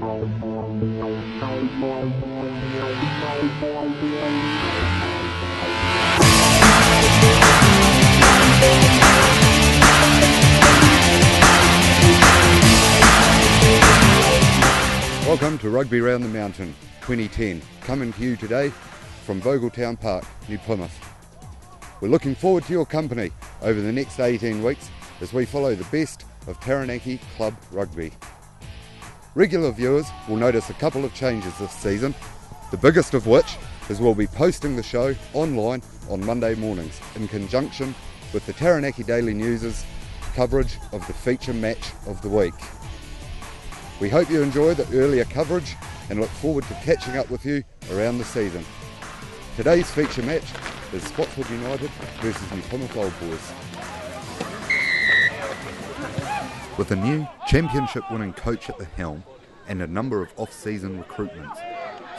Welcome to Rugby Round the Mountain 2010, coming to you today from Vogeltown Park, New Plymouth. We're looking forward to your company over the next 18 weeks as we follow the best of Taranaki club rugby. Regular viewers will notice a couple of changes this season, the biggest of which is we'll be posting the show online on Monday mornings in conjunction with the Taranaki Daily News' coverage of the feature match of the week. We hope you enjoy the earlier coverage and look forward to catching up with you around the season. Today's feature match is Spotswood United versus New Plymouth Old Boys. With a new championship-winning coach at the helm and a number of off-season recruitments,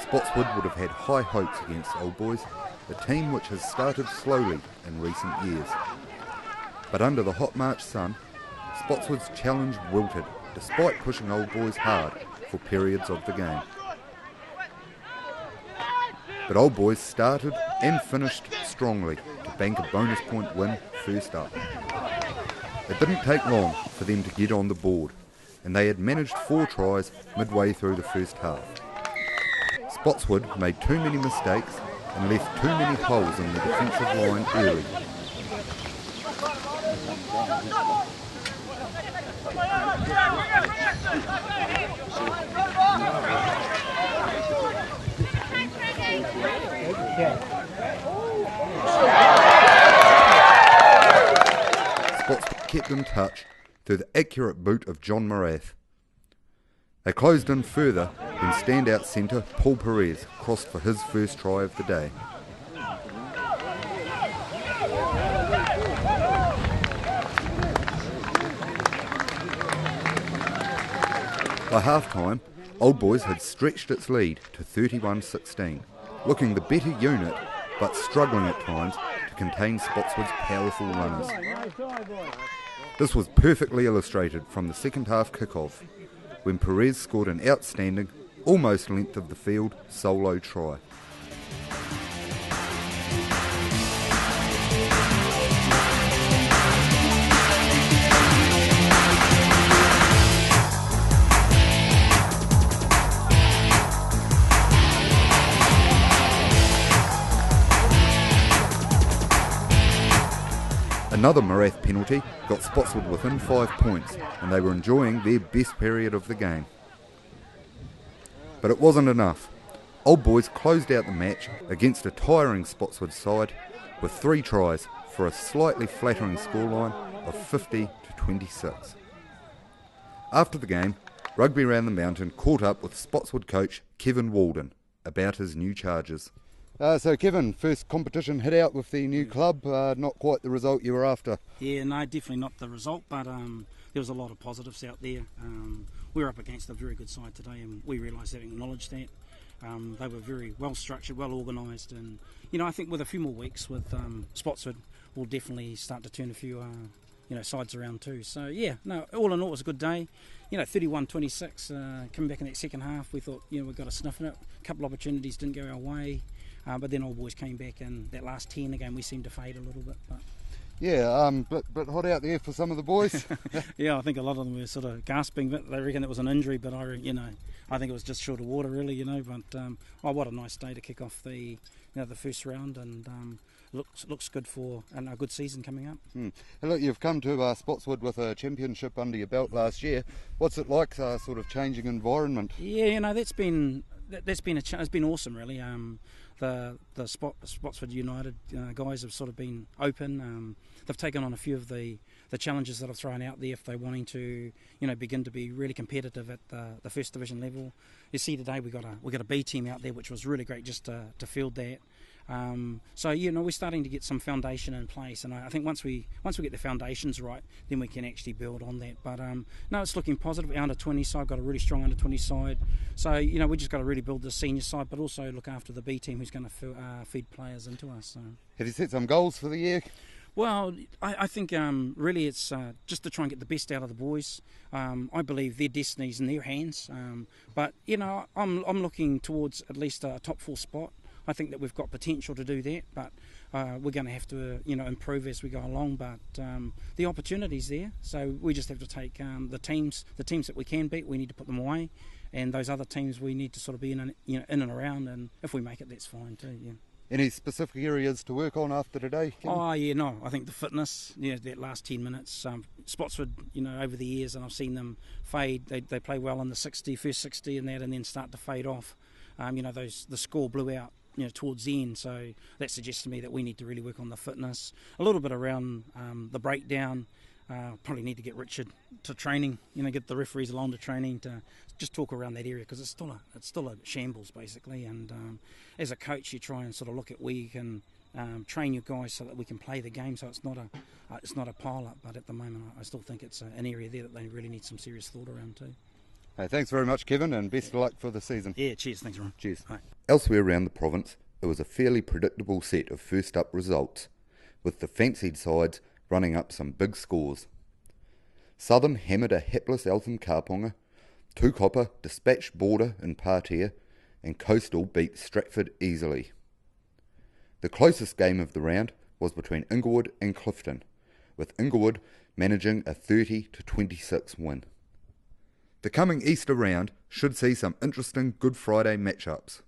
Spotswood would have had high hopes against Old Boys, a team which has started slowly in recent years. But under the hot March sun, Spotswood's challenge wilted despite pushing Old Boys hard for periods of the game. But Old Boys started and finished strongly to bank a bonus point win first up. It didn't take long for them to get on the board, and they had managed 4 tries midway through the first half. Spotswood made too many mistakes and left too many holes in the defensive line early. Spotswood kept in touch through the accurate boot of John Morath. They closed in further when standout centre Paul Perez crossed for his first try of the day. By half-time, Old Boys had stretched its lead to 31-16, looking the better unit but struggling at times to contain Spotswood's powerful runners. This was perfectly illustrated from the second half kick-off, when Perez scored an outstanding, almost length of the field, solo try. Another Morath penalty got Spotswood within 5 points, and they were enjoying their best period of the game. But it wasn't enough. Old Boys closed out the match against a tiring Spotswood side with 3 tries for a slightly flattering scoreline of 50-26. After the game, Rugby Round the Mountain caught up with Spotswood coach Kevin Walden about his new charges. So Kevin, first competition hit out with the new club, not quite the result you were after. Yeah, no, definitely not the result, but there was a lot of positives out there. We were up against a very good side today, and we realised that and acknowledged that. They were very well structured, well organised, and I think with a few more weeks with Spotswood, we'll definitely start to turn a few sides around too. So yeah, no, all in all, it was a good day. 31-26, coming back in that second half, we thought we got a sniff in it. A couple of opportunities didn't go our way. But then Old Boys came back, and that last 10 again, we seemed to fade a little bit. But yeah, but hot out there for some of the boys. Yeah, I think a lot of them were sort of gasping. But they reckon it was an injury, but I think it was just short of water, really. But what a nice day to kick off the the first round, and looks good for a good season coming up. And look, you've come to Spotswood with a championship under your belt last year. What's it like, sort of changing environment? Yeah, it's been awesome, really. The Spotswood United guys have sort of been open. They've taken on a few of the challenges that I've thrown out there if they're wanting to begin to be really competitive at the first division level. You see today we got a B team out there, which was really great just to field that. So we're starting to get some foundation in place, and I think once we get the foundations right, then we can actually build on that. But no, it's looking positive. Our under 20 side got a really strong under 20 side, so we just got to really build the senior side, but also look after the B team who's going to feed players into us. So. Have you set some goals for the year? Well, I think really it's just to try and get the best out of the boys. I believe their destiny's in their hands, but I'm looking towards at least a top 4 spot. I think that we've got potential to do that, but we're going to have to improve as we go along. But the opportunity's there, so we just have to take the teams that we can beat. We need to put them away, and those other teams we need to sort of be in and around. And if we make it, that's fine too. Yeah. Any specific areas to work on after today, Kevin? Oh, yeah, no. I think the fitness, that last 10 minutes. Spotswood, over the years, and I've seen them fade. They play well in the first 60 and that, and then start to fade off. The score blew out, towards the end. So that suggests to me that we need to really work on the fitness. A little bit around the breakdown. Probably need to get Richard to training, get the referees along to training to just talk around that area, because it's still a shambles basically. And as a coach, you try and sort of look at where you can train your guys so that we can play the game, so it's not a pile up. But at the moment, I still think it's an area there that they really need some serious thought around too. Hey, thanks very much, Kevin, and best of luck for the season. Yeah, cheers. Thanks, Ron. Cheers. Bye. Elsewhere around the province, it was a fairly predictable set of first up results, with the fancied sides running up some big scores. Southern hammered a hapless Eltham Kaponga, Tukapa dispatched Border in Patea, and Coastal beat Stratford easily. The closest game of the round was between Inglewood and Clifton, with Inglewood managing a 30-26 win. The coming Easter round should see some interesting Good Friday matchups.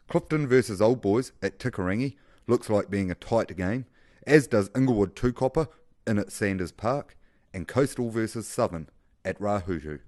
Clifton versus Old Boys at Tikarangi looks like being a tight game, as does Inglewood Tukapa in at Sanders Park, and Coastal versus Southern at Rahutu.